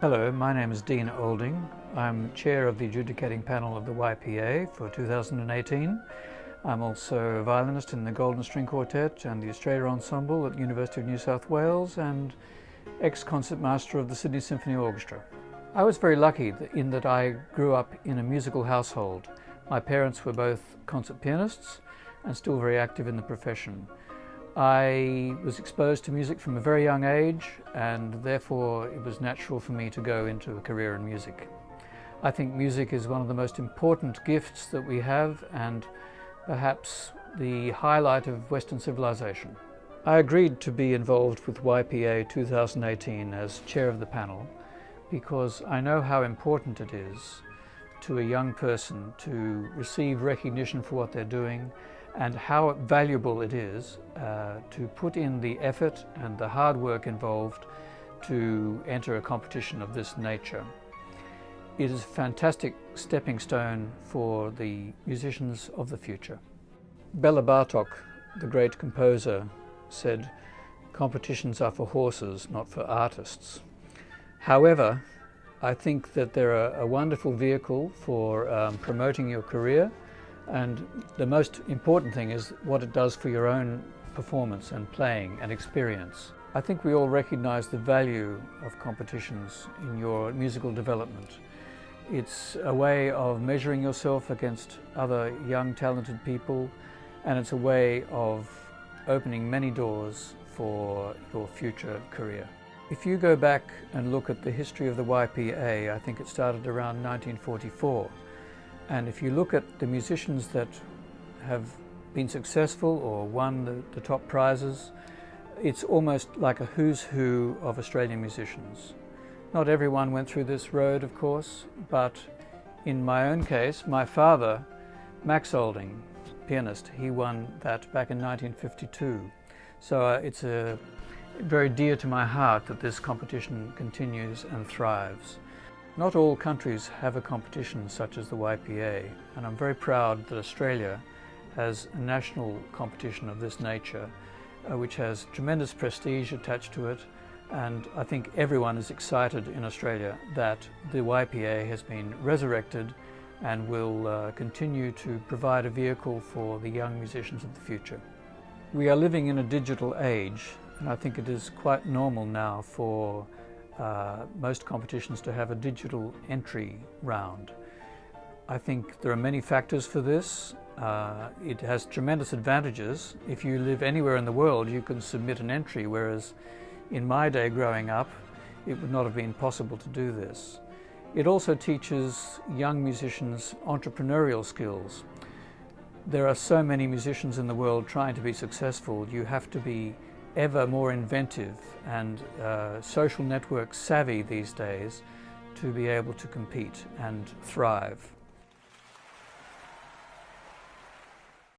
Hello, my name is Dene Olding. I'm Chair of the Adjudicating Panel of the YPA for 2018. I'm also a violinist in the Golden String Quartet and the Australia Ensemble at the University of New South Wales and ex-concertmaster of the Sydney Symphony Orchestra. I was very lucky in that I grew up in a musical household. My parents were both concert pianists and still very active in the profession. I was exposed to music from a very young age, and therefore it was natural for me to go into a career in music. I think music is one of the most important gifts that we have, and perhaps the highlight of Western civilization. I agreed to be involved with YPA 2018 as chair of the panel because I know how important it is to a young person to receive recognition for what they're doing, and how valuable it is to put in the effort and the hard work involved to enter a competition of this nature. It is a fantastic stepping stone for the musicians of the future. Bela Bartok, the great composer, said, "Competitions are for horses, not for artists." However, I think that they're a wonderful vehicle for promoting your career, and the most important thing is what it does for your own performance and playing and experience. I think we all recognize the value of competitions in your musical development. It's a way of measuring yourself against other young talented people, and it's a way of opening many doors for your future career. If you go back and look at the history of the YPA, I think it started around 1944. And if you look at the musicians that have been successful or won the top prizes, it's almost like a who's who of Australian musicians. Not everyone went through this road, of course, but in my own case, my father, Max Olding, pianist, he won that back in 1952. So it's very dear to my heart that this competition continues and thrives. Not all countries have a competition such as the YPA, and I'm very proud that Australia has a national competition of this nature, which has tremendous prestige attached to it, and I think everyone is excited in Australia that the YPA has been resurrected and will continue to provide a vehicle for the young musicians of the future. We are living in a digital age, and I think it is quite normal now for most competitions to have a digital entry round. I think there are many factors for this. It has tremendous advantages. If you live anywhere in the world, you can submit an entry, whereas in my day growing up, it would not have been possible to do this. It also teaches young musicians entrepreneurial skills. There are so many musicians in the world trying to be successful. You have to be ever more inventive and social network savvy these days to be able to compete and thrive.